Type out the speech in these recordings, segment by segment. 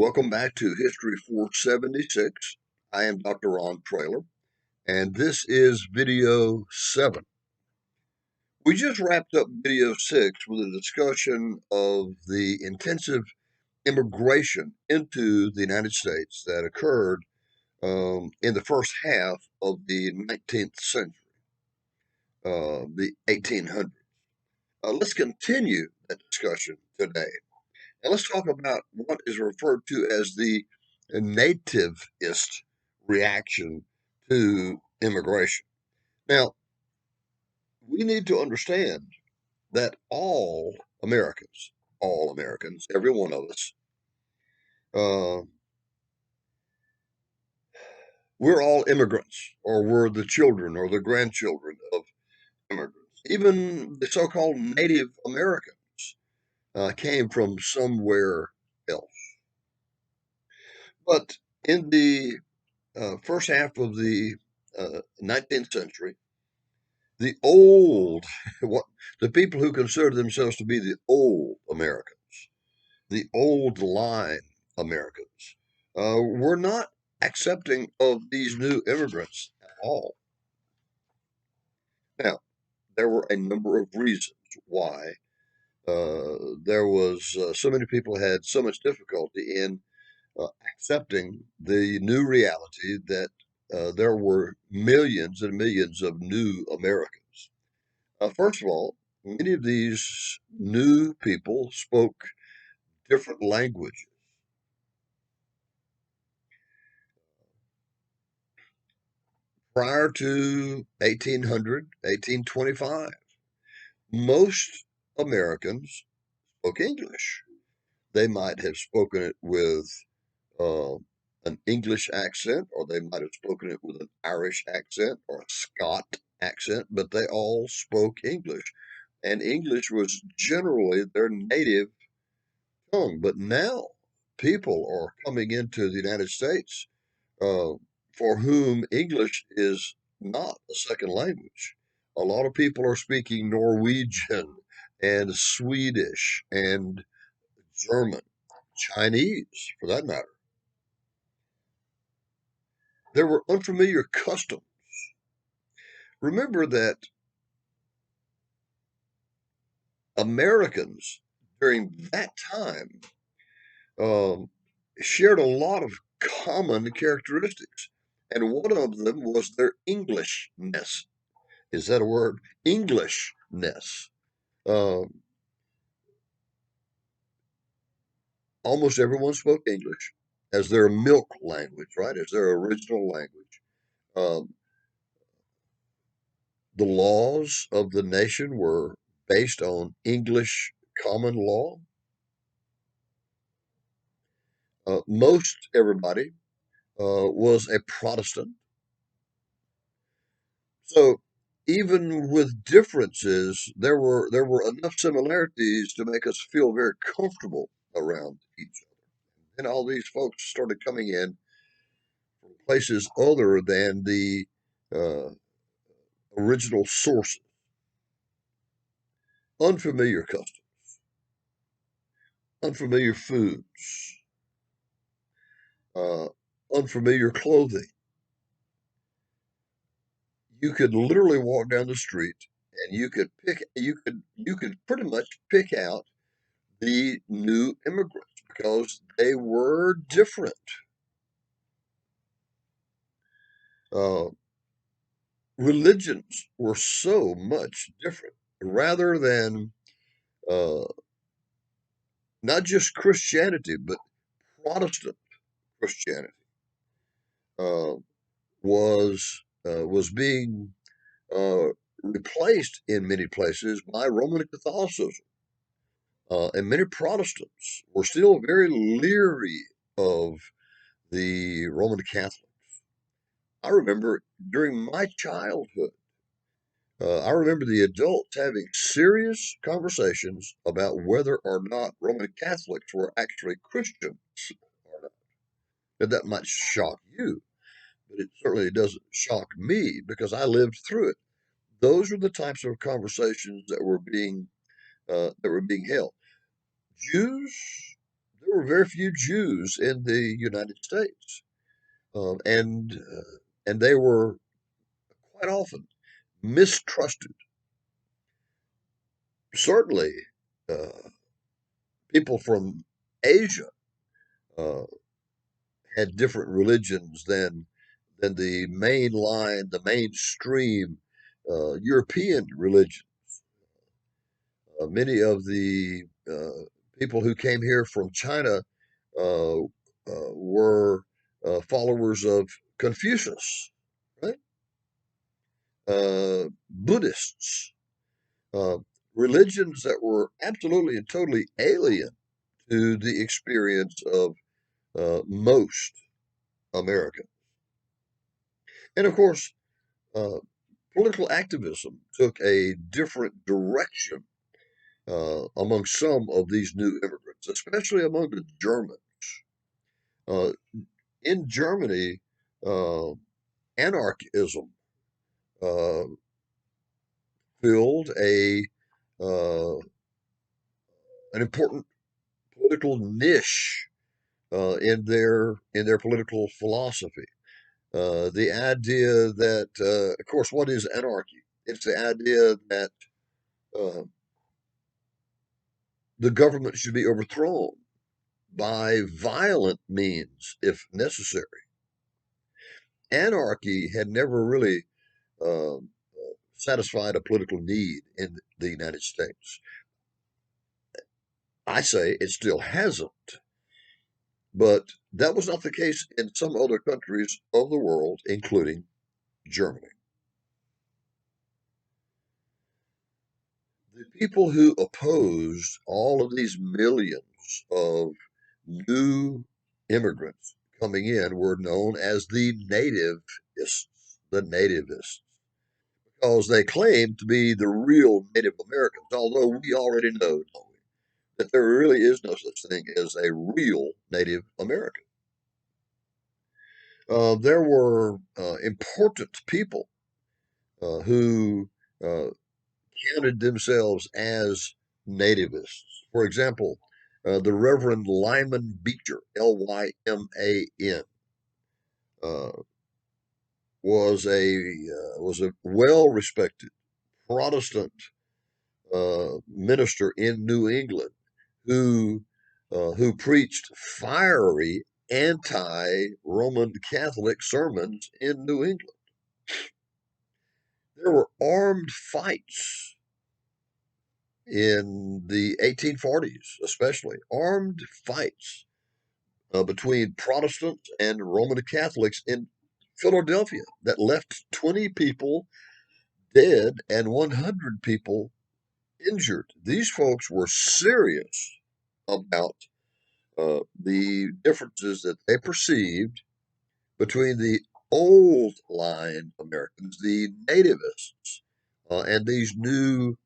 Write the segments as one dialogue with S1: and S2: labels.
S1: Welcome back to History 476. I am Dr. Ron Trailer, and this is video 7. We just wrapped up video 6 with a discussion of the intensive immigration into the United States that occurred in the first half of the 19th century, the 1800s. Let's continue that discussion today. And let's talk about what is referred to as the nativist reaction to immigration. Now, we need to understand that all Americans, every one of us, uh, we're all immigrants, or we're the children or the grandchildren of immigrants. Even the so-called Native Americans came from somewhere else. But in the first half of the 19th century, the old, what the people who consider themselves to be the old Americans, the old line Americans, were not accepting of these new immigrants at all. Now, there were a number of reasons why there was so many people had so much difficulty in accepting the new reality that there were millions and millions of new Americans. First of all, many of these new people spoke different languages. Prior to 1800, 1825, most Americans spoke English. They might have spoken it with uh, an English accent, or they might have spoken it with an Irish accent or a Scot accent, but they all spoke English. And English was generally their native tongue. But now people are coming into the United States uh, for whom English is not a second language. A lot of people are speaking Norwegian and Swedish and German, Chinese for that matter. There were unfamiliar customs. Remember that Americans during that time um, shared a lot of common characteristics, and one of them was their Englishness. Is that a word? Englishness. Um, Almost everyone spoke English as their milk language, right? As their original language. Um, the laws of the nation were based on English common law. Most everybody was a Protestant. So even with differences, there were enough similarities to make us feel very comfortable around each other. And all these folks started coming in from places other than the uh, original sources. Unfamiliar customs, unfamiliar foods, uh, unfamiliar clothing. You could literally walk down the street and you could pretty much pick out the new immigrants because they were different. Uh, Religions were so much different rather than uh, not just Christianity, but Protestant Christianity uh, was being uh, replaced in many places by Roman Catholicism. And many Protestants were still very leery of the Roman Catholics. I remember during my childhood, I remember the adults having serious conversations about whether or not Roman Catholics were actually Christians or not. And that might shock you, but it certainly doesn't shock me because I lived through it. Those were the types of conversations that were being held. Jews, there there were very few Jews in the United States, um, and uh, and they were quite often mistrusted. Certainly, uh, people from Asia uh, had different religions than the main line, the mainstream European religion. Many of the people who came here from China were followers of Confucius, right? Buddhists, uh, religions that were absolutely and totally alien to the experience of most Americans. And of course, uh, political activism took a different direction among some of these new immigrants, especially among the Germans. Uh, in Germany, uh, anarchism uh, filled uh, an important political niche in their political philosophy. The idea that, of course, what is anarchy? It's the idea that uh, the government should be overthrown by violent means if necessary. Anarchy had never really satisfied a political need in the United States. I say it still hasn't, but that was not the case in some other countries of the world, including Germany. The people who opposed all of these millions of new immigrants coming in were known as the nativists, the nativists, because they claimed to be the real Native Americans, although we already know, don't we, that there really is no such thing as a real Native American. There were important people who uh, counted themselves as nativists. For example, the Reverend Lyman Beecher, Lyman, uh, was a well respected Protestant minister in New England who preached fiery anti-Roman Catholic sermons in New England. There were armed fights in the 1840s, especially armed fights between Protestants and Roman Catholics in Philadelphia that left 20 people dead and 100 people injured. These folks were serious about the differences that they perceived between the old line Americans, the nativists, and these new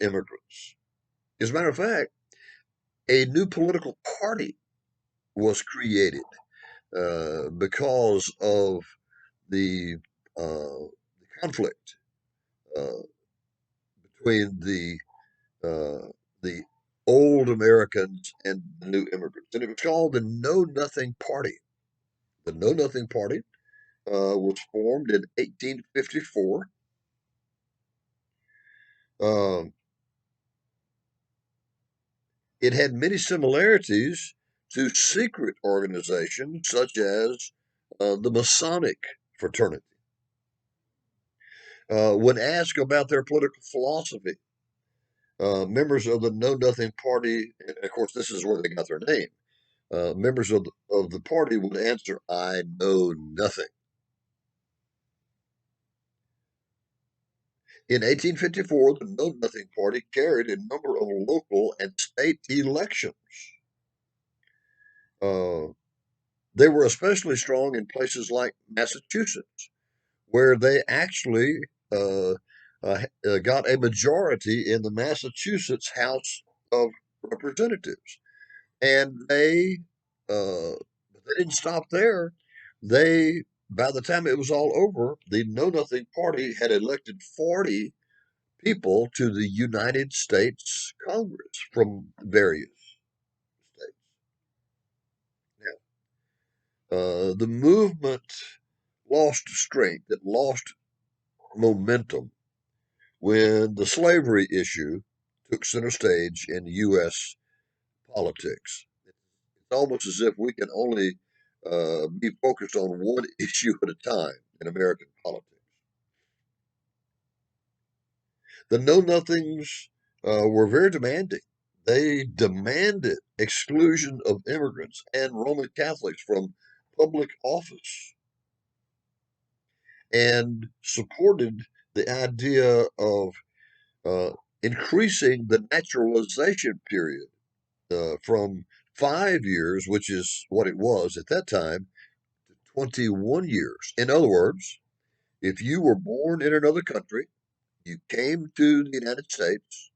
S1: immigrants. As a matter of fact, a new political party was created because of the conflict uh, between the old Americans and the new immigrants, and it was called the Know Nothing Party. The Know Nothing Party was formed in 1854. Um, it had many similarities to secret organizations such as the Masonic fraternity. When asked about their political philosophy, members of the Know Nothing Party, and of course, this is where they got their name, members of the party would answer, I know nothing. In 1854, the Know Nothing Party carried a number of local and state elections. Uh, they were especially strong in places like Massachusetts, where they actually got a majority in the Massachusetts House of Representatives. And they didn't stop there. They, by the time it was all over, the Know Nothing Party had elected 40 people to the United States Congress from various the movement lost strength, it lost momentum when the slavery issue took center stage in U.S. politics. It's almost as if we can only be focused on one issue at a time in American politics. The Know Nothings were very demanding. They demanded exclusion of immigrants and Roman Catholics from public office and supported the idea of uh, increasing the naturalization period from 5 years, which is what it was at that time, to 21 years. In other words, if you were born in another country, you came to the United States,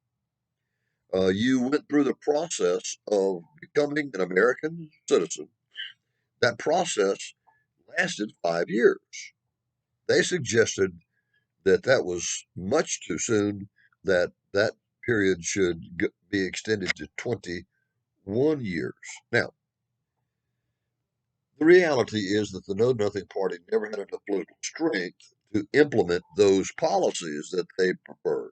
S1: you went through the process of becoming an American citizen. That process lasted 5 years. They suggested that that was much too soon, that that period should be extended to 21 years. Now, the reality is that the Know Nothing Party never had enough political strength to implement those policies that they preferred.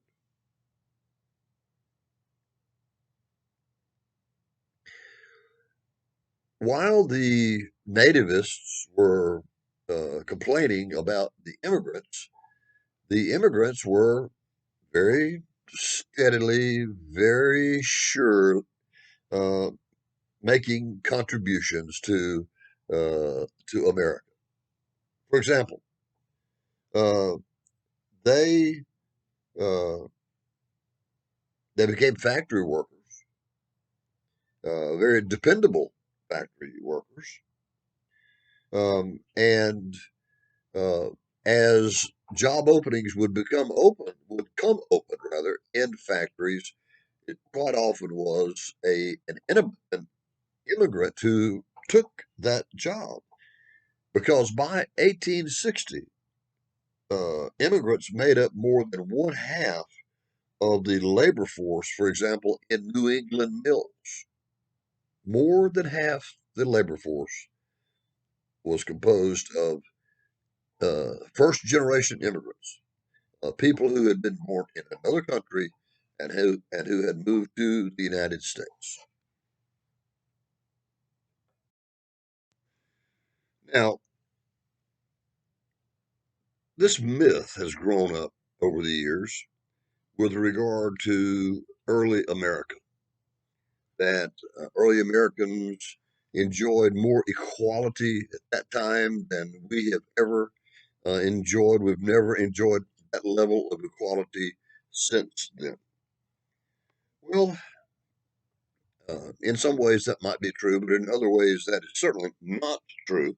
S1: While the nativists were complaining about the immigrants were very steadily, very sure, uh, making contributions to America. For example, uh, they uh, they became factory workers, very dependable factory workers, and uh, as job openings would come open rather in factories, it quite often was an immigrant who took that job because by 1860, immigrants made up more than one half of the labor force, for example, in New England mills. More than half the labor force was composed of first generation immigrants, people who had been born in another country and who had moved to the United States. Now, this myth has grown up over the years with regard to early America, that early Americans enjoyed more equality at that time than we have ever enjoyed. We've never enjoyed that level of equality since then. Well, in some ways that might be true, but in other ways that is certainly not true.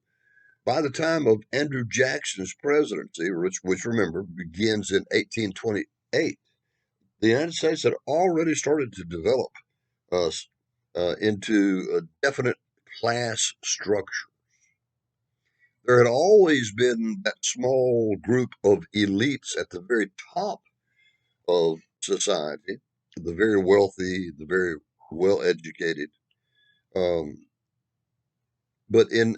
S1: By the time of Andrew Jackson's presidency, which remember begins in 1828, the United States had already started to develop uh, into a definite class structure. There had always been that small group of elites at the very top of society, the very wealthy, the very well educated. Um, but in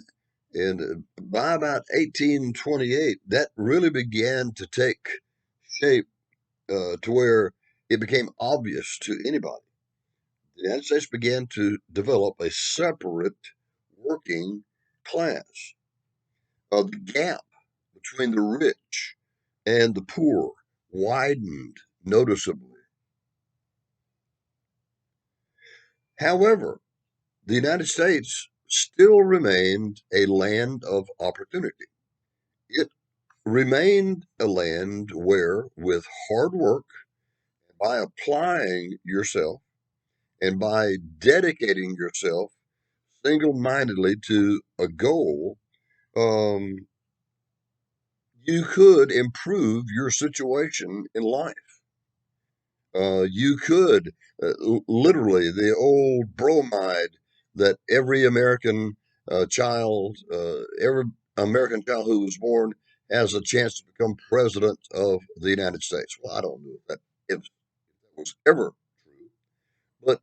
S1: by about 1828, that really began to take shape to where it became obvious to anybody. The United States began to develop a separate working class. The gap between the rich and the poor widened noticeably. However, the United States still remained a land of opportunity. It remained a land where, with hard work, by applying yourself and by dedicating yourself single mindedly to a goal, um, you could improve your situation in life. You could literally the old bromide that every American child who was born has a chance to become president of the United States. Well, I don't know if that was ever true, but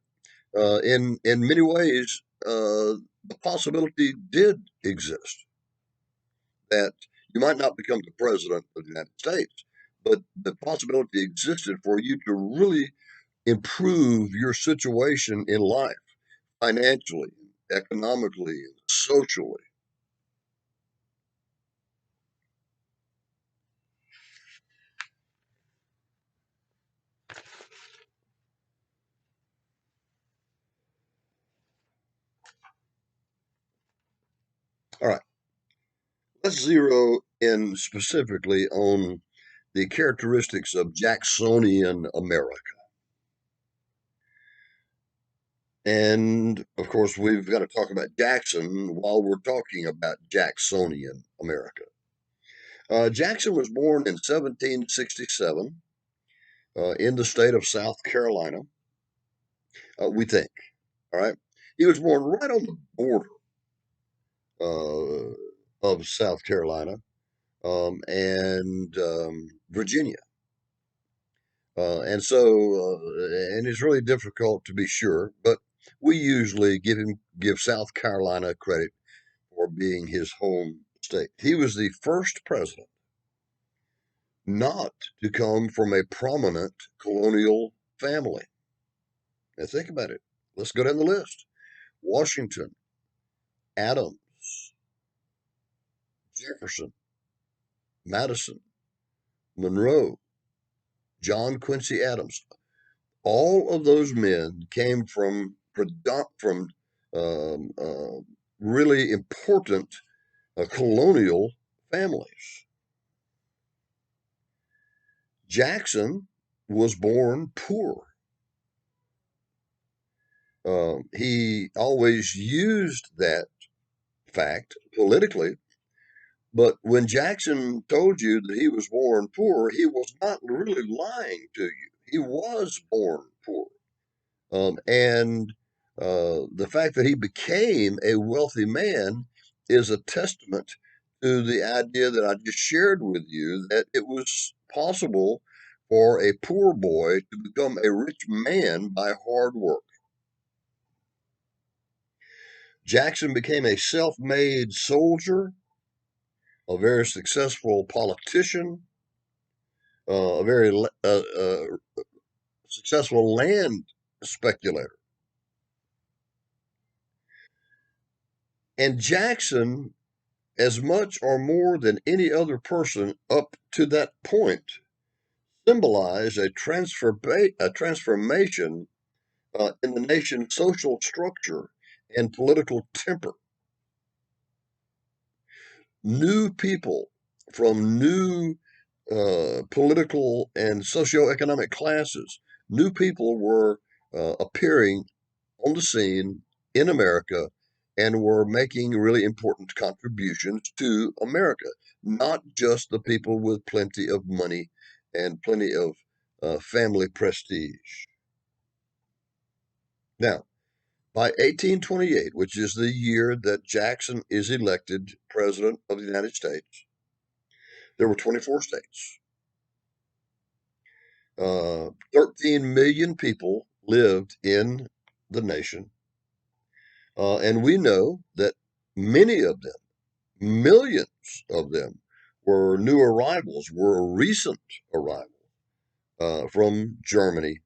S1: in many ways the possibility did exist that you might not become the president of the United States, but the possibility existed for you to really improve your situation in life, financially, economically, socially. All right, let's zero in specifically on the characteristics of Jacksonian America. And of course, we've got to talk about Jackson while we're talking about Jacksonian America. Jackson was born in 1767 in the state of South Carolina, we think. All right. He was born right on the border uh, of South Carolina and Virginia. And it's really difficult to be sure, but we usually give South Carolina credit for being his home state. He was the first president not to come from a prominent colonial family. Now think about it. Let's go down the list. Washington, Adams, Jefferson, Madison, Monroe, John Quincy Adams. All of those men came from um, uh, really important colonial families. Jackson was born poor. He always used that fact politically, but when Jackson told you that he was born poor, he was not really lying to you. He was born poor. And the fact that he became a wealthy man is a testament to the idea that I just shared with you that it was possible for a poor boy to become a rich man by hard work. Jackson became a self made soldier, a very successful politician, a very successful land speculator. And Jackson, as much or more than any other person up to that point, symbolized a transformation in the nation's social structure and political temper. New people from new political and socioeconomic classes, new people were appearing on the scene in America and were making really important contributions to America, not just the people with plenty of money and plenty of family prestige. Now, by 1828, which is the year that Jackson is elected President of the United States, there were 24 states. 13 million people lived in the nation. And we know that many of them, millions of them, were new arrivals, were recent arrivals from Germany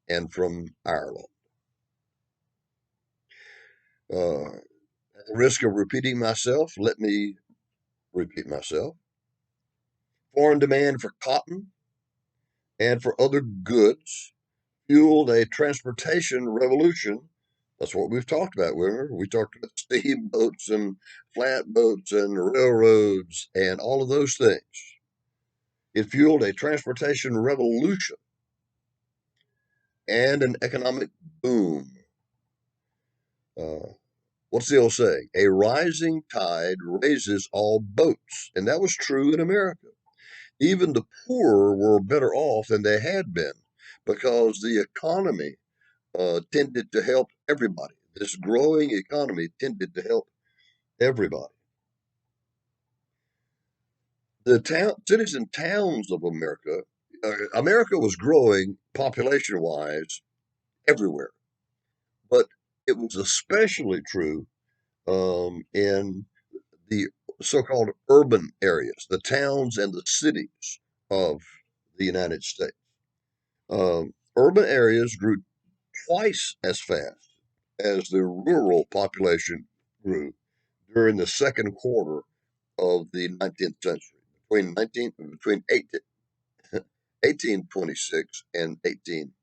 S1: and from Ireland. At the risk of repeating myself, let me repeat myself. Foreign demand for cotton and for other goods fueled a transportation revolution. That's what we've talked about. Remember, we talked about steamboats and flatboats and railroads and all of those things. It fueled a transportation revolution and an economic boom. Uh, what's the old saying? A rising tide raises all boats. And that was true in America. Even the poor were better off than they had been because the economy tended to help everybody. This growing economy tended to help everybody. The cities and towns of America, America was growing population wise everywhere, but it was especially true in the so-called urban areas, the towns and the cities of the United States. Urban areas grew twice as fast as the rural population grew during the second quarter of the 19th century, between 1826 and 1850.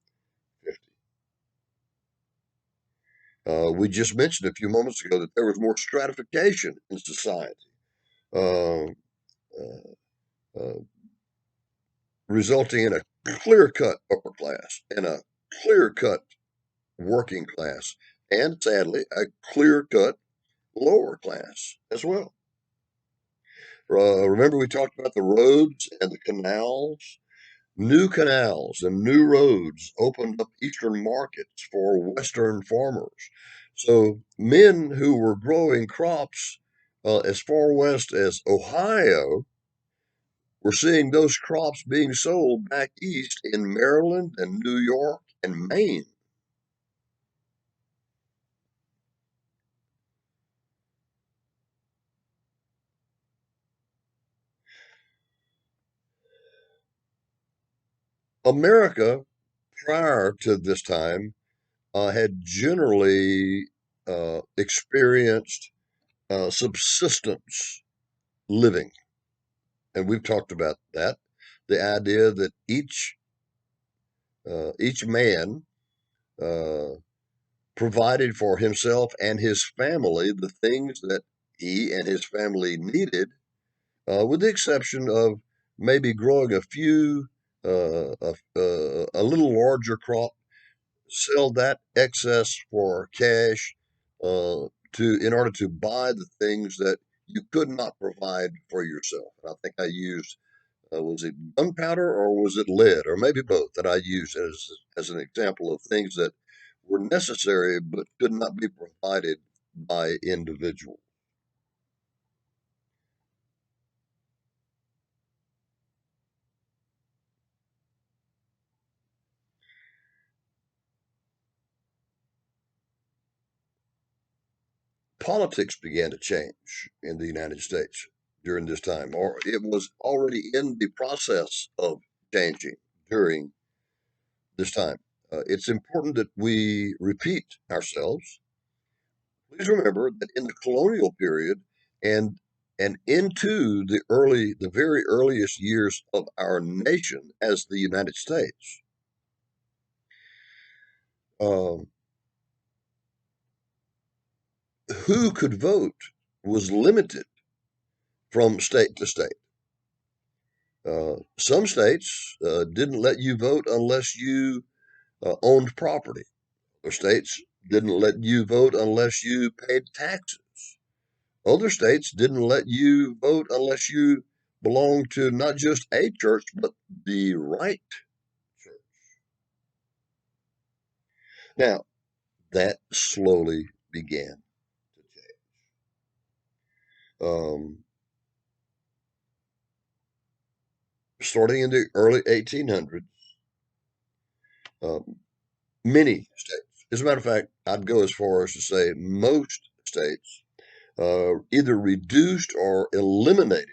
S1: We just mentioned a few moments ago that there was more stratification in society, uh, uh, uh, resulting in a clear-cut upper class and a clear-cut working class, and sadly, a clear-cut lower class as well. Remember, we talked about the roads and the canals? New canals and new roads opened up eastern markets for western farmers. So, men who were growing crops as far west as Ohio were seeing those crops being sold back east in Maryland and New York and Maine. America, prior to this time, had generally experienced subsistence living. And we've talked about that. The idea that each man uh, provided for himself and his family the things that he and his family needed, with the exception of maybe growing a little larger crop, sell that excess for cash in order to buy the things that you could not provide for yourself. And I think I used was it gunpowder or was it lead or maybe both that I used as an example of things that were necessary but could not be provided by individuals. Politics began to change in the United States during this time, or it was already in the process of changing during this time. It's important that we repeat ourselves. Please remember that in the colonial period and into the very earliest years of our nation as the United States, um, who could vote was limited from state to state. Some states didn't let you vote unless you owned property. Other states didn't let you vote unless you paid taxes. Other states didn't let you vote unless you belonged to not just a church, but the right church. Now, that slowly began to change. Starting in the early 1800s, um, many states, as a matter of fact, I'd go as far as to say most states, either reduced or eliminated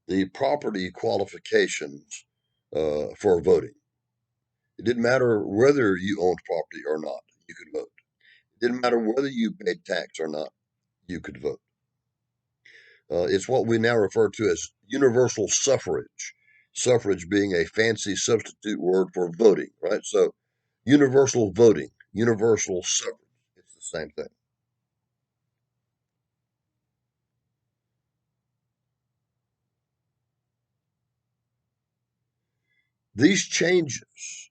S1: the property qualifications for voting. It didn't matter whether you owned property or not, you could vote. It didn't matter whether you paid tax or not, you could vote. It's what we now refer to as universal suffrage. Suffrage being a fancy substitute word for voting, right? So, universal voting, universal suffrage, it's the same thing. These changes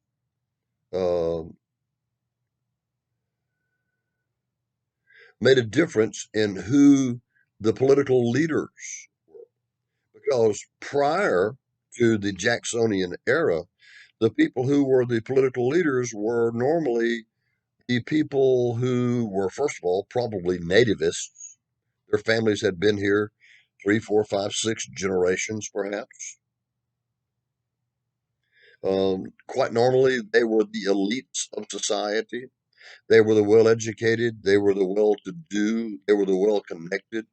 S1: uh, made a difference in who the political leaders were. Because prior to the Jacksonian era, the people who were the political leaders were normally the people who were, first of all, probably nativists. Their families had been here three, four, five, six generations, perhaps. Quite normally, they were the elites of society. They were the well-educated. They were the well-to-do. They were the well-connected.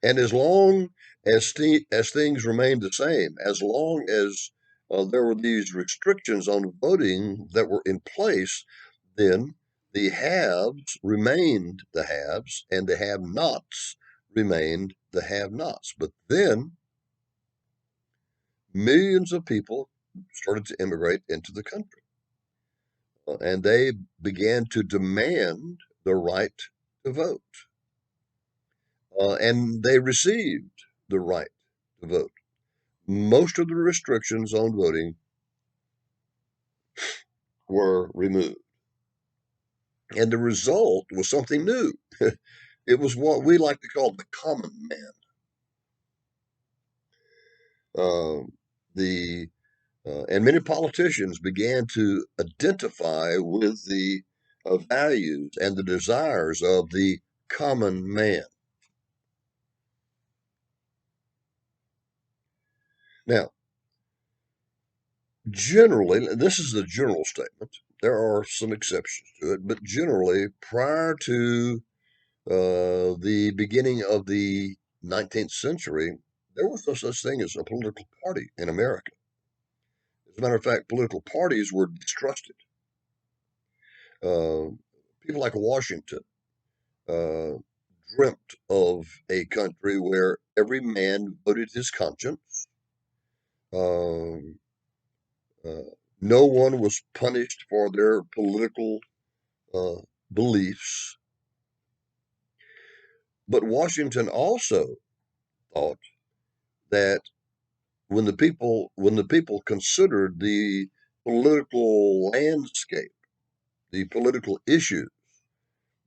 S1: And as long as things remained the same, as long as there were these restrictions on voting that were in place, then the haves remained the haves and the have-nots remained the have-nots. But then millions of people started to immigrate into the country, and they began to demand the right to vote, and they received the right to vote. Most of the restrictions on voting were removed. And the result was something new. It was what we like to call the common man. The and many politicians began to identify with the values and the desires of the common man. Now, generally, this is the general statement. There are some exceptions to it, but generally, prior to the beginning of the 19th century, there was no such thing as a political party in America. As a matter of fact, political parties were distrusted. Uh, People like Washington uh, dreamt of a country where every man voted his conscience. Um, uh, no one was punished for their political uh, beliefs. But Washington also thought that when the people considered the political landscape, the political issues,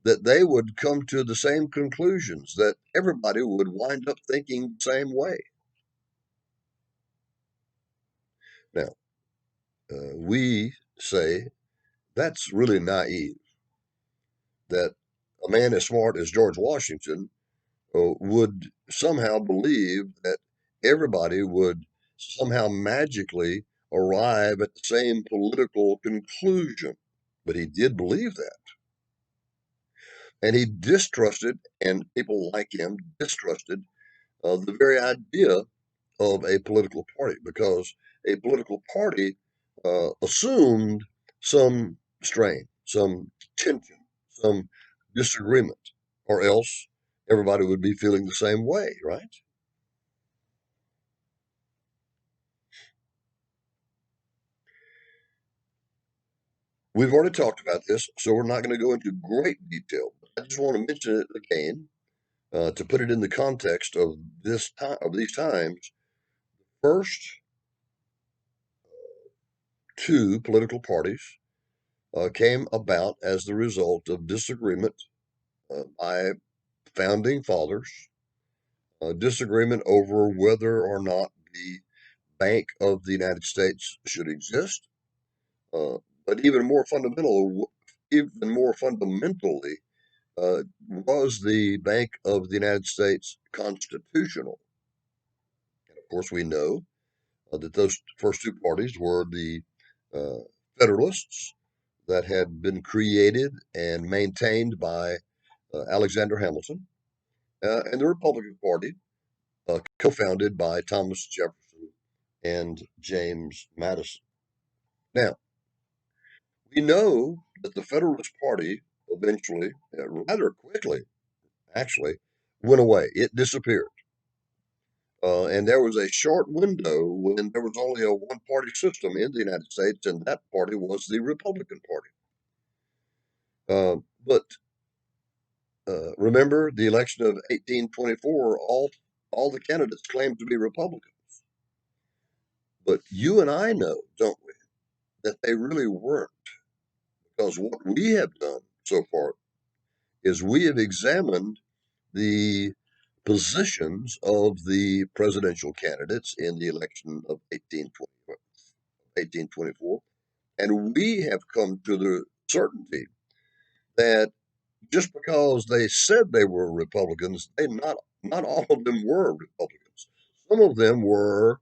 S1: that they would come to the same conclusions, that everybody would wind up thinking the same way. Now, we say that's really naive, that a man as smart as George Washington would somehow believe that everybody would somehow magically arrive at the same political conclusion. But he did believe that. And he distrusted, and people like him distrusted the very idea of a political party, because a political party assumed some strain, some tension, some disagreement, or else everybody would be feeling the same way, right? We've already talked about this, so we're not going to go into great detail. I just want to mention it again to put it in the context of this time of these times. First two political parties came about as the result of disagreement by founding fathers, disagreement over whether or not the Bank of the United States should exist. Uh, but even more fundamentally, was the Bank of the United States constitutional? And of course, we know that those first two parties were the uh, Federalists that had been created and maintained by Alexander Hamilton, and the Republican Party, co-founded by Thomas Jefferson and James Madison. Now, we know that the Federalist Party eventually, rather quickly, actually, went away. It disappeared. And there was a short window when there was only a one party system in the United States, and that party was the Republican Party. But remember the election of 1824, all the candidates claimed to be Republicans. But you and I know, don't we, that they really weren't. Because what we have done so far is we have examined the positions of the presidential candidates in the election of 1824, and we have come to the certainty that just because they said they were Republicans, not all of them were Republicans. Some of them were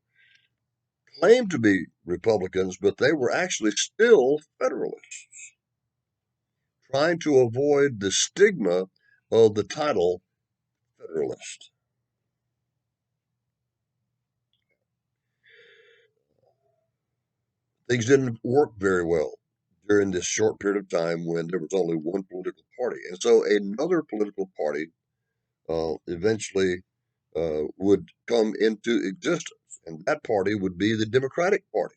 S1: claimed to be Republicans, but they were actually still Federalists, trying to avoid the stigma of the title Federalist. Things didn't work very well during this short period of time when there was only one political party. And so another political party eventually would come into existence, and that party would be the Democratic Party.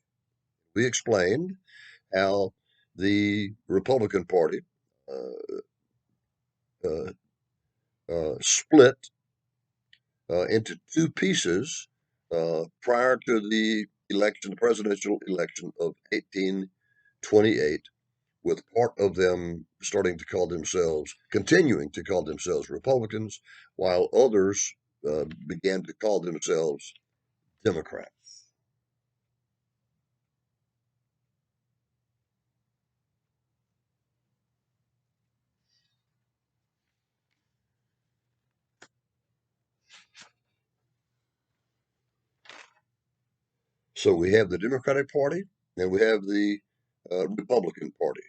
S1: We explained how the Republican Party uh, uh, split into two pieces prior to the election, the presidential election of 1828, with part of them starting to call themselves, continuing to call themselves Republicans, while others began to call themselves Democrats. So we have the Democratic Party and we have the Republican Party.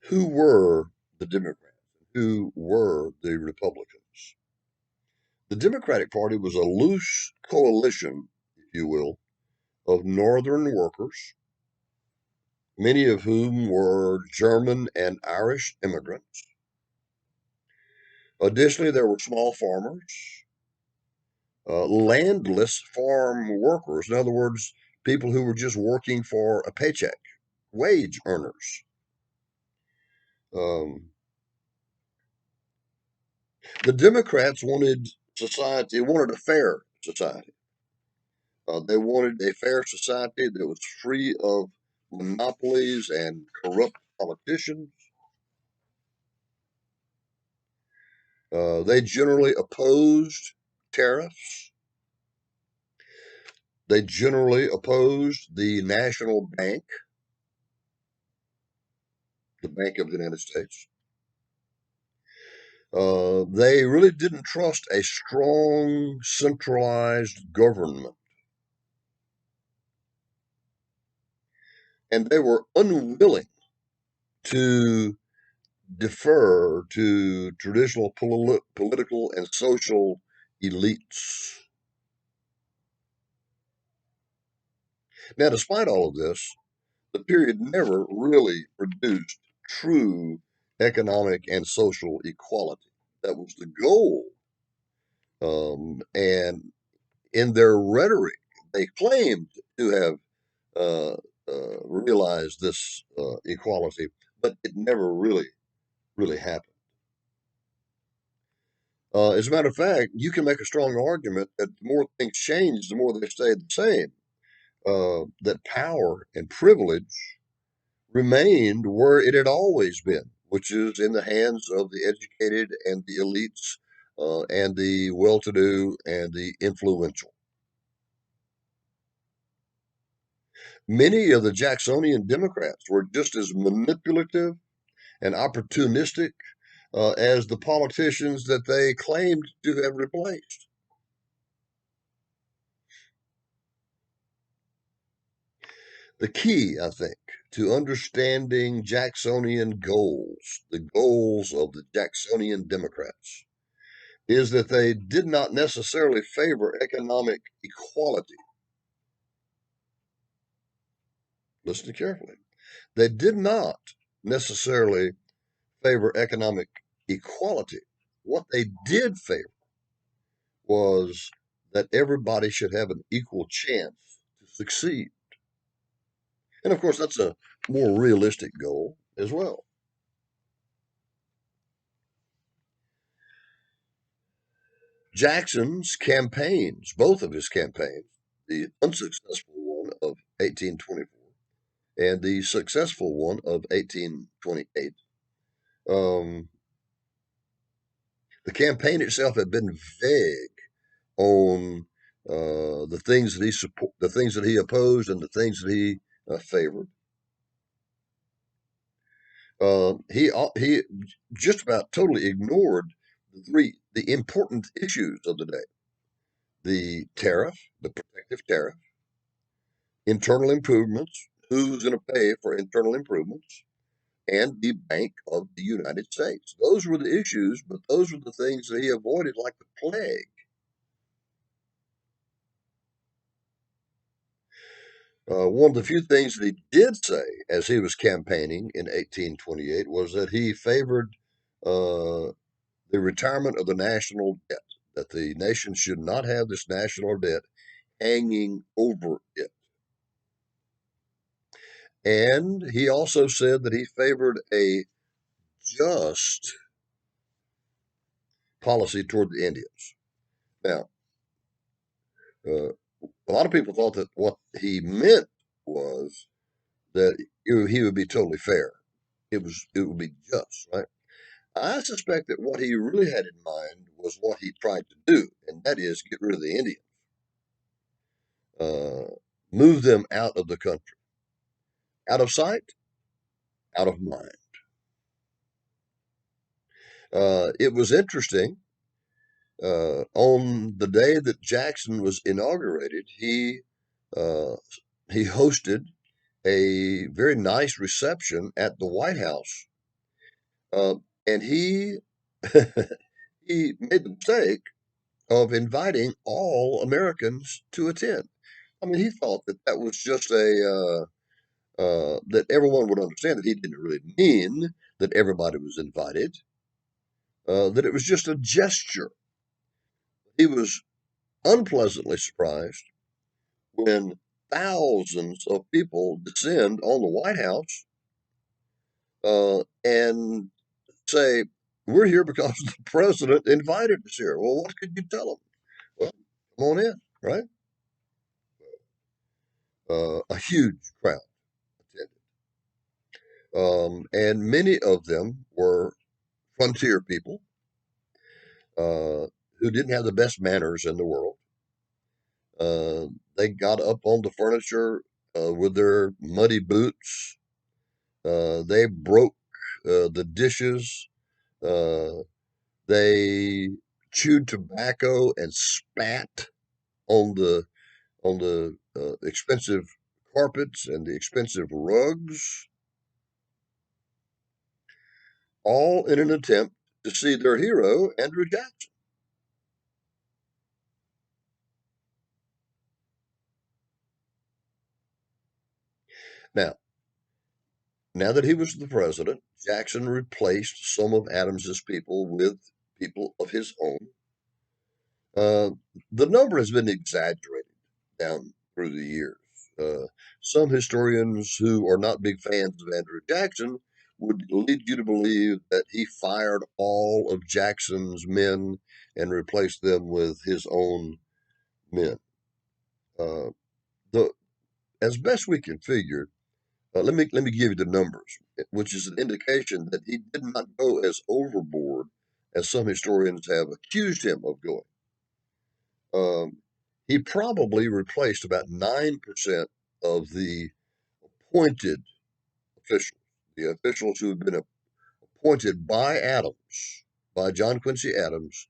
S1: Who were the Democrats? Who were the Republicans? The Democratic Party was a loose coalition, if you will, of Northern workers, many of whom were German and Irish immigrants. Additionally, there were small farmers, landless farm workers, in other words, people who were just working for a paycheck, wage earners. Um, the Democrats wanted a fair society. They wanted a fair society that was free of monopolies and corrupt politicians. They generally opposed tariffs. They generally opposed the national bank, the Bank of the United States. They really didn't trust a strong, centralized government. And they were unwilling to defer to traditional political and social elites. Now, despite all of this, the period never really produced true economic and social equality. That was the goal. And in their rhetoric, they claimed to have realized this equality, but it never really happened. As a matter of fact, you can make a strong argument that the more things change, the more they stay the same. That power and privilege remained where it had always been, which is in the hands of the educated and the elites and the well to do and the influential. Many of the Jacksonian Democrats were just as manipulative and opportunistic as the politicians that they claimed to have replaced. The key, I think, to understanding Jacksonian goals, the goals of the Jacksonian Democrats, is that they did not necessarily favor economic equality. Listen carefully. They did not necessarily favor economic equality. What they did favor was that everybody should have an equal chance to succeed. And of course, that's a more realistic goal as well. Jackson's campaigns, both of his campaigns, the unsuccessful one of 1824 and the successful one of 1828, um, the campaign itself had been vague on the things that the things that he opposed, and the things that he favored. He just about totally ignored the important issues of the day: the tariff, the protective tariff, internal improvements, who's going to pay for internal improvements, and the Bank of the United States. Those were the issues, but those were the things that he avoided like the plague. One of the few things that he did say as he was campaigning in 1828 was that he favored uh, the retirement of the national debt, that the nation should not have this national debt hanging over it. And he also said that he favored a just policy toward the Indians. Now, uh, a lot of people thought that what he meant was that he would be totally fair. It would be just, right? I suspect that what he really had in mind was what he tried to do, and that is get rid of the Indians, uh, move them out of the country, out of sight, out of mind. It was interesting. On the day that Jackson was inaugurated, uh, he hosted a very nice reception at the White House, uh, and he he made the mistake of inviting all Americans to attend. I mean, he thought that that was just that everyone would understand that he didn't really mean that everybody was invited, that it was just a gesture. He was unpleasantly surprised when thousands of people descend on the White House and say, "We're here because the president invited us here." Well, what could you tell them? Well, come on in, right? A huge crowd attended. And many of them were frontier people uh, who didn't have the best manners in the world. Uh, they got up on the furniture with their muddy boots. They broke the dishes. Uh, they chewed tobacco and spat on the expensive carpets and the expensive rugs, all in an attempt to see their hero, Andrew Jackson. Now, now that he was the president, Jackson replaced some of Adams's people with people of his own. Uh, the number has been exaggerated down through the years. Uh, some historians who are not big fans of Andrew Jackson would lead you to believe that he fired all of Jackson's men and replaced them with his own men. Uh, the as best we can figure, let me give you the numbers, which is an indication that he did not go as overboard as some historians have accused him of going. Um, he probably replaced about 9% of the appointed officials, the officials who had been appointed by Adams, by John Quincy Adams,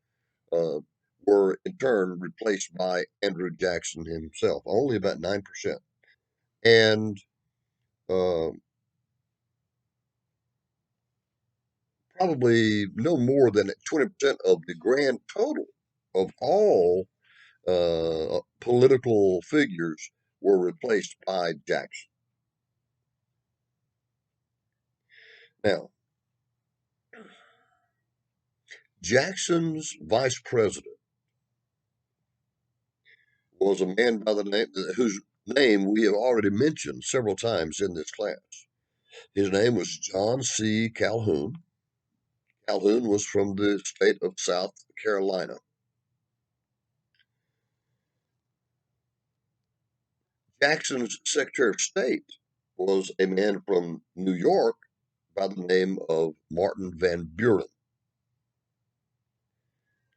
S1: uh, were in turn replaced by Andrew Jackson himself, only about 9%. And uh, probably no more than 20% of the grand total of all political figures were replaced by Jackson. Now, Jackson's vice president was a man by the name whose name we have already mentioned several times in this class. His name was John C. Calhoun. Calhoun was from the state of South Carolina. Jackson's Secretary of State was a man from New York by the name of Martin Van Buren.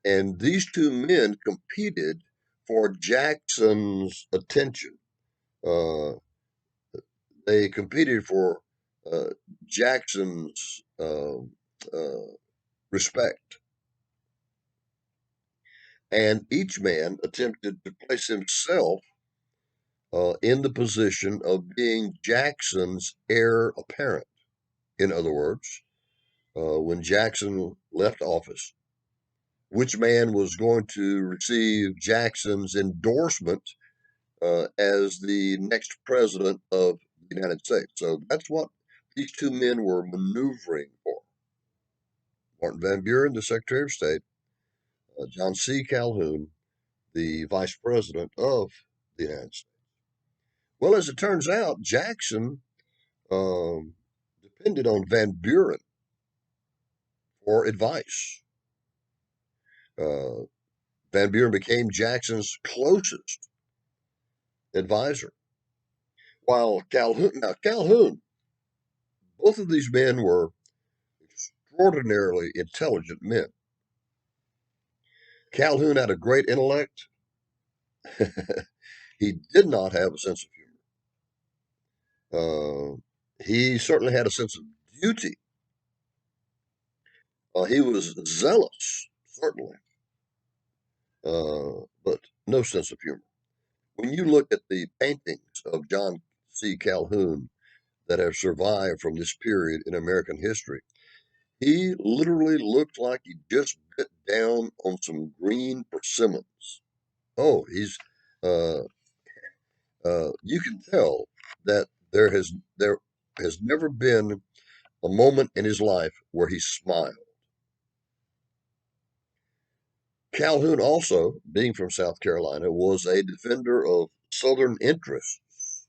S1: And these two men competed for Jackson's attention. Uh, they competed for uh, Jackson's respect. and each man attempted to place himself in the position of being Jackson's heir apparent. In other words, when Jackson left office, which man was going to receive Jackson's endorsement as the next president of the United States. So that's what these two men were maneuvering for. Martin Van Buren, the Secretary of State, John C. Calhoun, the Vice President of the United States. Well, as it turns out, Jackson um, depended on Van Buren for advice. Uh, Van Buren became Jackson's closest advisor. While Calhoun, both of these men were extraordinarily intelligent men. Calhoun had a great intellect. He did not have a sense of humor. He certainly had a sense of duty. He was zealous, certainly, but no sense of humor. When you look at the paintings of John C. Calhoun that have survived from this period in American history, he literally looked like he just bit down on some green persimmons. Oh, uh, you can tell that there has never been a moment in his life where he smiled. Calhoun also, being from South Carolina, was a defender of Southern interests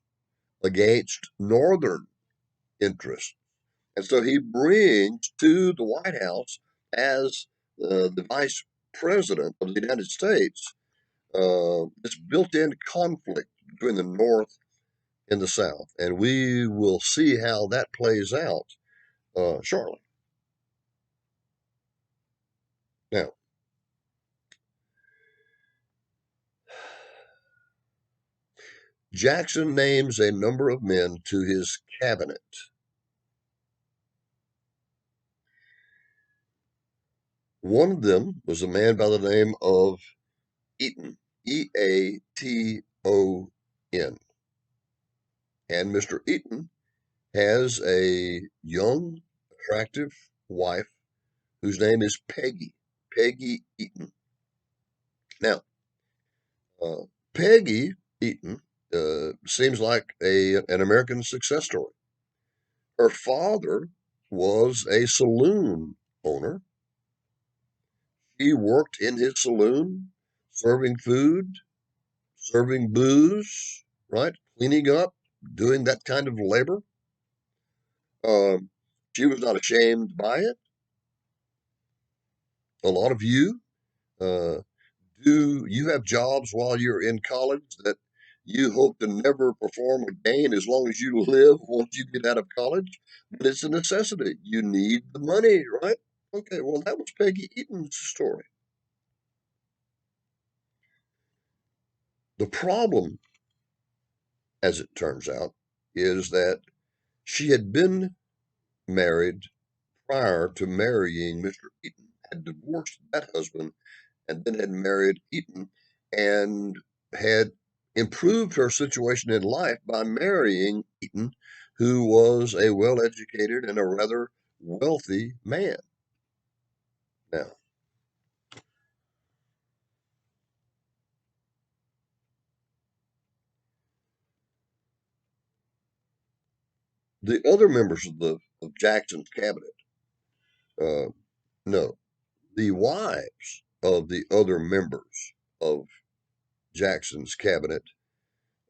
S1: against Northern interests. And so he brings to the White House as the vice president of the United States this built in conflict between the North and the South. And we will see how that plays out shortly. Now, Jackson names a number of men to his cabinet. One of them was a man by the name of Eaton, Eaton. And Mr. Eaton has a young, attractive wife whose name is Peggy Eaton. Now, uh, Peggy Eaton seems like an American success story. Her father was a saloon owner. He worked in his saloon, serving food, serving booze, right? Cleaning up, doing that kind of labor. Um, she was not ashamed by it. A lot of you, uh, do you have jobs while you're in college that you hope to never perform again as long as you live once you get out of college? But it's a necessity. You need the money, right? Okay, well, that was Peggy Eaton's story. The problem, as it turns out, is that she had been married prior to marrying Mr. Eaton, had divorced that husband, and then had married Eaton, and had improved her situation in life by marrying Eaton, who was a well educated and a rather wealthy man. Now, the other members of Jackson's cabinet, uh, no, the wives of the other members of Jackson's cabinet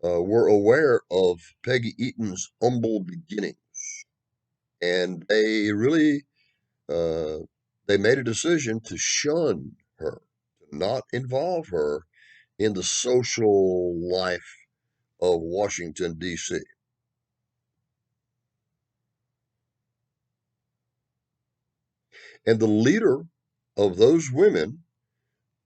S1: were aware of Peggy Eaton's humble beginnings, and uh, they made a decision to shun her, to not involve her in the social life of Washington, D.C. And the leader of those women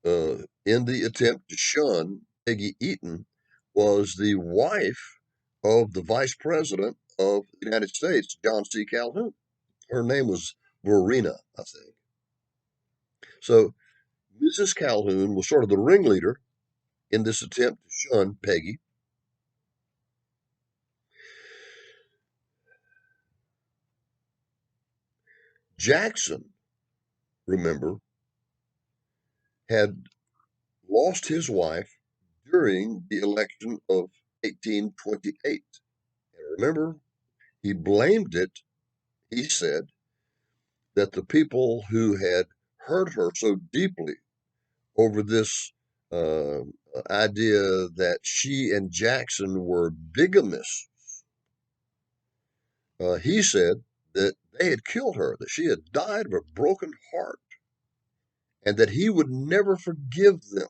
S1: in the attempt to shun Peggy Eaton was the wife of the vice president of the United States, John C. Calhoun. Her name was Verena, I think. So Mrs. Calhoun was sort of the ringleader in this attempt to shun Peggy. Jackson, remember, had lost his wife during the election of 1828. And remember, he blamed it, he said, that the people who had hurt her so deeply over this uh, idea that she and Jackson were bigamists, he said that they had killed her, that she had died of a broken heart, and that he would never forgive them.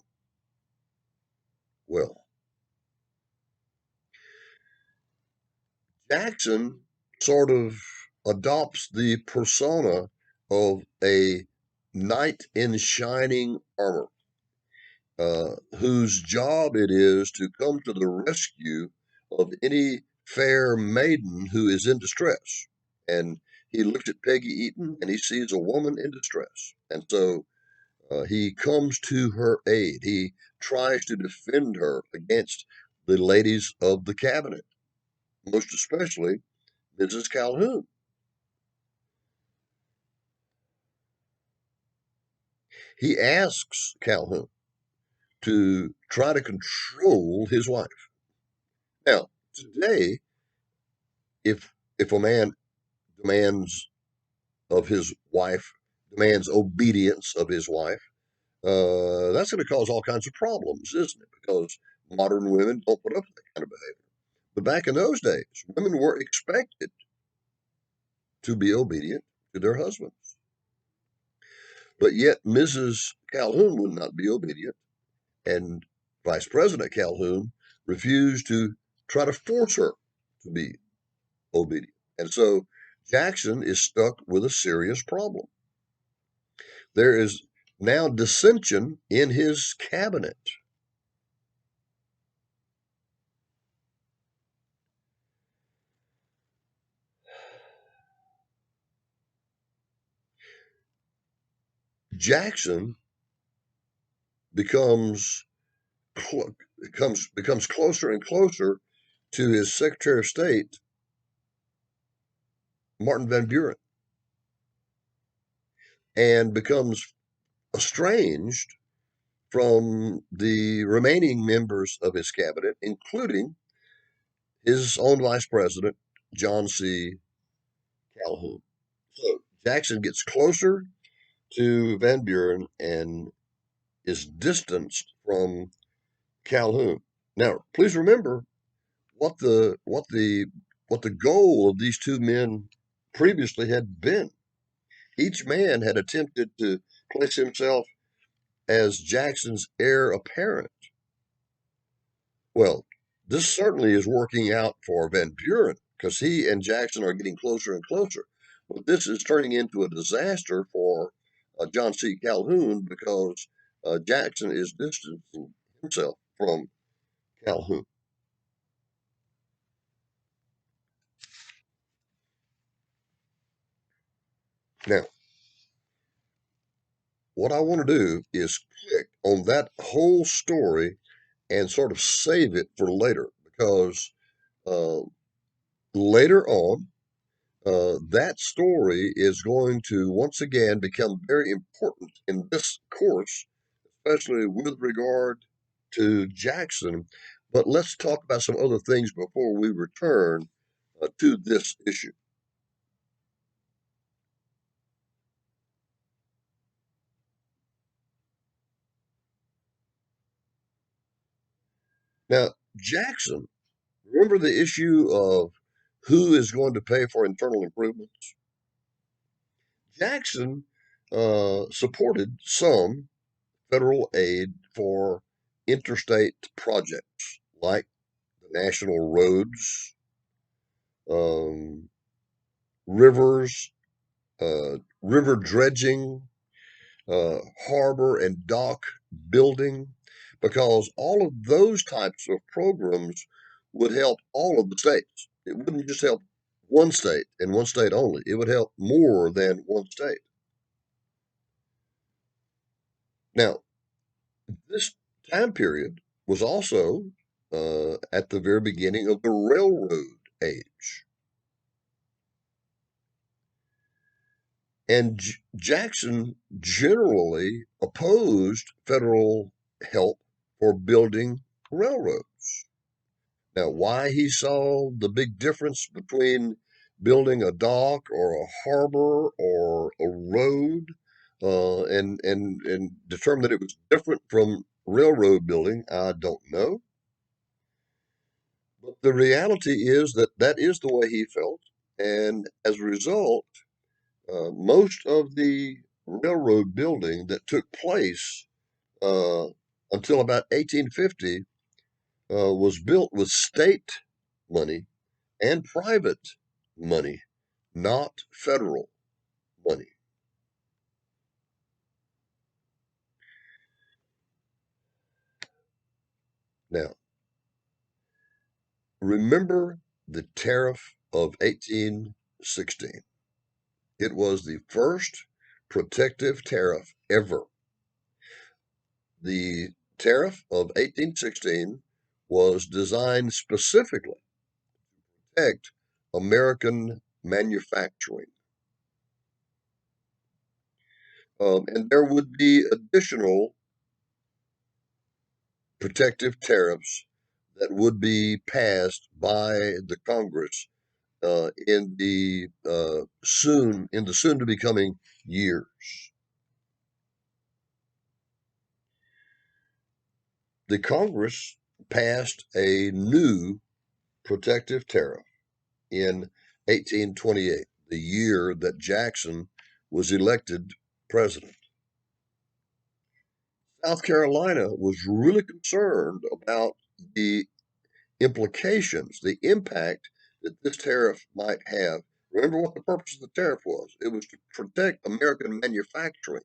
S1: Well, Jackson sort of adopts the persona of a knight in shining armor, whose job it is to come to the rescue of any fair maiden who is in distress. And he looks at Peggy Eaton and he sees a woman in distress. And so he comes to her aid. He tries to defend her against the ladies of the cabinet, most especially Mrs. Calhoun. He asks Calhoun to try to control his wife. Now, today, if a man demands of his wife, demands obedience of his wife, that's going to cause all kinds of problems, isn't it? Because modern women don't put up with that kind of behavior. But back in those days, women were expected to be obedient to their husbands. But yet, Mrs. Calhoun would not be obedient, and Vice President Calhoun refused to try to force her to be obedient. And so Jackson is stuck with a serious problem. There is now dissension in his cabinet. Jackson becomes becomes closer and closer to his Secretary of State, Martin Van Buren, and becomes estranged from the remaining members of his cabinet, including his own vice president, John C. Calhoun. So Jackson gets closer to Van Buren and is distanced from Calhoun. Now, please remember what the goal of these two men previously had been. Each man had attempted to place himself as Jackson's heir apparent. Well, this certainly is working out for Van Buren because he and Jackson are getting closer and closer. But this is turning into a disaster for John C. Calhoun because Jackson is distancing himself from Calhoun. Now, what I want to do is click on that whole story and sort of save it for later because uh, later on, that story is going to once again become very important in this course, especially with regard to Jackson. But let's talk about some other things before we return to this issue. Now, Jackson, remember the issue of who is going to pay for internal improvements? Jackson supported some federal aid for interstate projects like the national roads, um, rivers, river dredging, harbor and dock building, because all of those types of programs would help all of the states. It wouldn't just help one state and one state only, it would help more than one state. Now, this time period was also at the very beginning of the railroad age. And Jackson generally opposed federal help for building railroads. Now, why he saw the big difference between building a dock or a harbor or a road, and determined that it was different from railroad building, I don't know. But the reality is that that is the way he felt, and as a result, most of the railroad building that took place uh, until about 1850 was built with state money and private money, not federal money. Now, remember the Tariff of 1816. It was the first protective tariff ever. The Tariff of 1816 was designed specifically to protect American manufacturing. And there would be additional protective tariffs that would be passed by the Congress in the soon to be coming years. The Congress passed a new protective tariff in 1828, the year that Jackson was elected president. South Carolina was really concerned about the implications, the impact that this tariff might have. Remember what the purpose of the tariff was? It was to protect American manufacturing.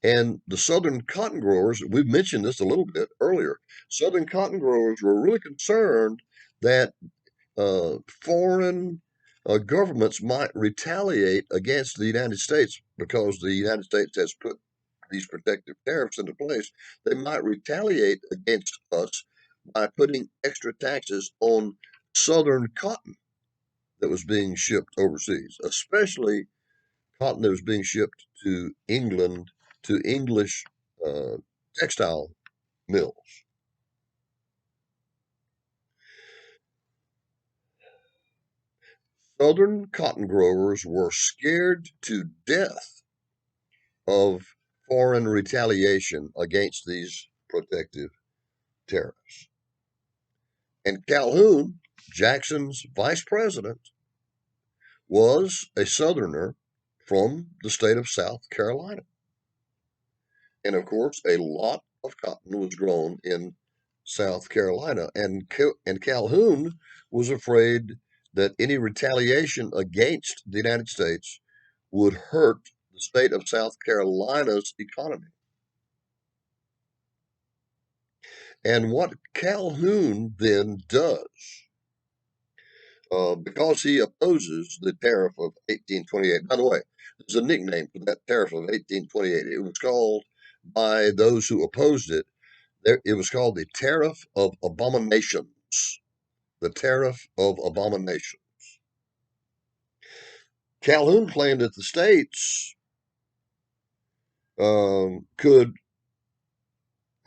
S1: And the Southern cotton growers, we've mentioned this a little bit earlier, Southern cotton growers were really concerned that foreign governments might retaliate against the United States because the United States has put these protective tariffs into place. They might retaliate against us by putting extra taxes on Southern cotton that was being shipped overseas, especially cotton that was being shipped to England, to English uh, textile mills. Southern cotton growers were scared to death of foreign retaliation against these protective tariffs. And Calhoun, Jackson's vice president, was a Southerner from the state of South Carolina. And of course, a lot of cotton was grown in South Carolina. And Calhoun was afraid that any retaliation against the United States would hurt the state of South Carolina's economy. And what Calhoun then does, because he opposes the Tariff of 1828, by the way, there's a nickname for that Tariff of 1828. It was called, by those who opposed it, it was called the Tariff of Abominations. The Tariff of Abominations. Calhoun claimed that the states could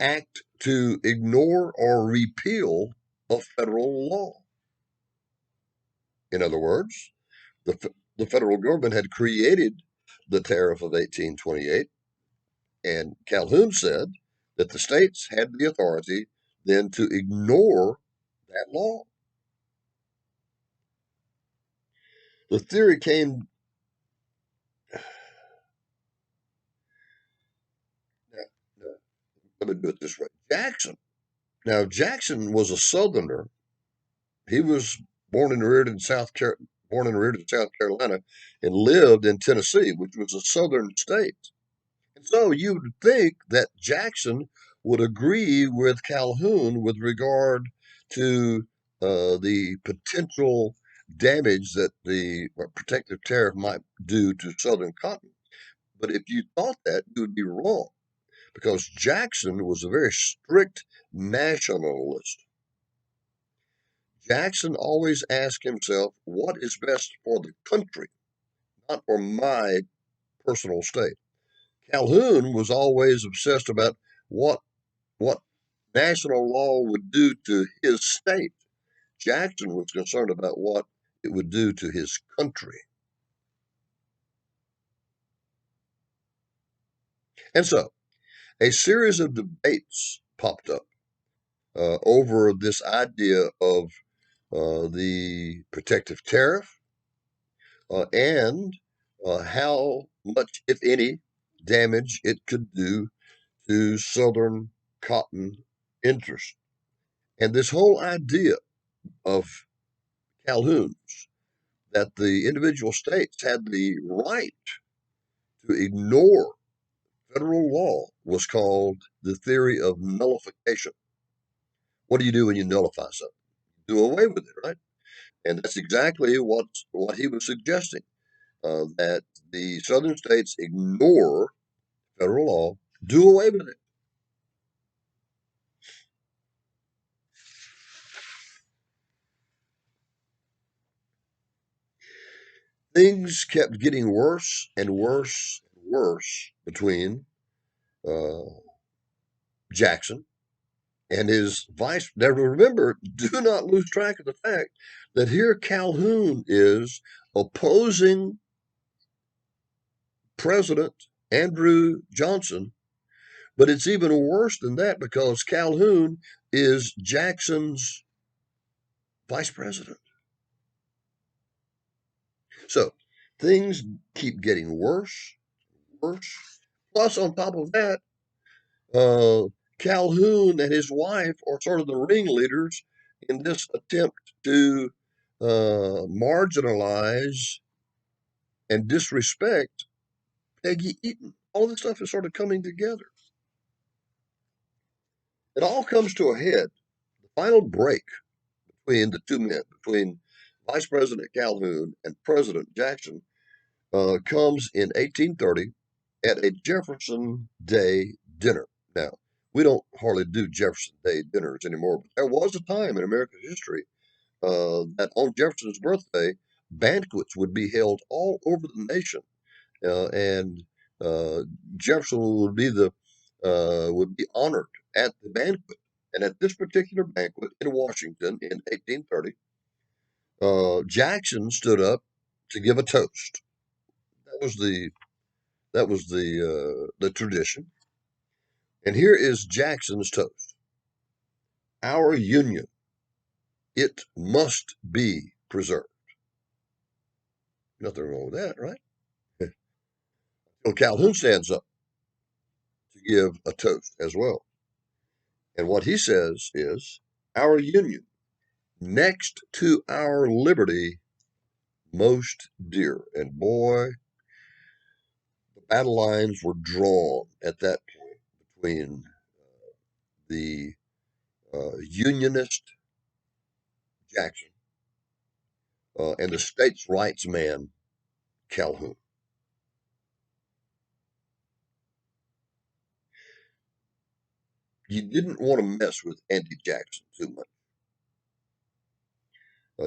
S1: act to ignore or repeal a federal law. In other words, the federal government had created the Tariff of 1828, and Calhoun said that the states had the authority then to ignore that law. The theory came, let me do it this way. Jackson was a Southerner. He was born and reared in South Carolina, and lived in Tennessee, which was a Southern state. And so you would think that Jackson would agree with Calhoun with regard to the potential damage that the protective tariff might do to Southern cotton. But if you thought that, you would be wrong, because Jackson was a very strict nationalist. Jackson always asked himself, what is best for the country, not for my personal state? Calhoun was always obsessed about what what national law would do to his state. Jackson was concerned about what it would do to his country. And so a series of debates popped up over this idea of the protective tariff and how much, if any, damage it could do to Southern cotton interests. And this whole idea of Calhoun's that the individual states had the right to ignore federal law was called the theory of nullification. What do you do when you nullify something? Do away with it, right? And that's exactly what he was suggesting, that the southern states ignore federal law, do away with it. Things kept getting worse and worse and worse between uh, Jackson and his vice. Now, remember, do not lose track of the fact that here Calhoun is opposing President Andrew Johnson, but it's even worse than that because Calhoun is Jackson's vice president. So things keep getting worse, worse. Plus, on top of that, uh, Calhoun and his wife are sort of the ringleaders in this attempt to marginalize and disrespect Peggy Eaton. All this stuff is sort of coming together. It all comes to a head. The final break between the two men, between Vice President Calhoun and President Jackson, comes in 1830 at a Jefferson Day dinner. Now, we don't hardly do Jefferson Day dinners anymore, but there was a time in American history that on Jefferson's birthday, banquets would be held all over the nation, and uh, Jefferson would be honored at the banquet. And at this particular banquet in Washington in 1830, Jackson stood up to give a toast. That was the tradition. And here is Jackson's toast: "Our Union, it must be preserved." Nothing wrong with that, right? Well, Calhoun stands up to give a toast as well. And what he says is, "Our Union, next to our liberty, most dear." And boy, the battle lines were drawn at that point between the Unionist Jackson and the states' rights man Calhoun. You didn't want to mess with Andy Jackson too much.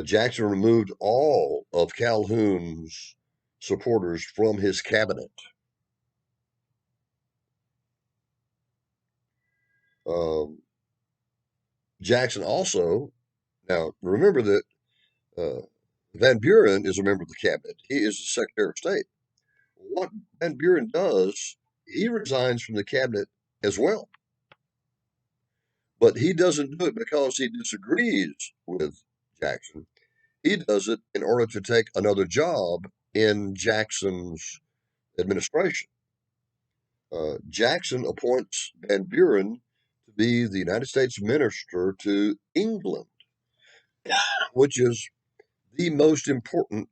S1: Jackson removed all of Calhoun's supporters from his cabinet. Um, Jackson also, now remember that Van Buren is a member of the cabinet. He is the Secretary of State. What Van Buren does, he resigns from the cabinet as well. But he doesn't do it because he disagrees with Jackson. He does it in order to take another job in Jackson's administration. Jackson appoints Van Buren to be the United States minister to England, which is the most important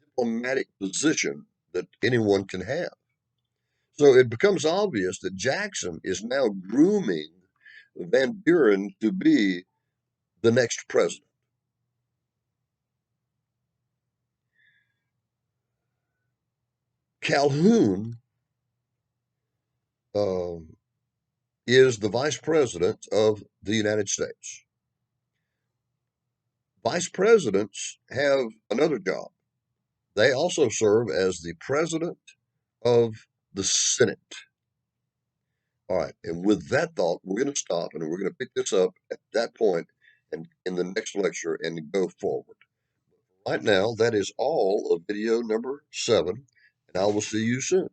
S1: diplomatic position that anyone can have. So it becomes obvious that Jackson is now grooming Van Buren to be the next president. Calhoun, is the Vice President of the United States. Vice Presidents have another job. They also serve as the President of the Senate. All right, and with that thought, we're going to stop and we're going to pick this up at that point and in the next lecture and go forward. Right now, that is all of video number 7, and I will see you soon.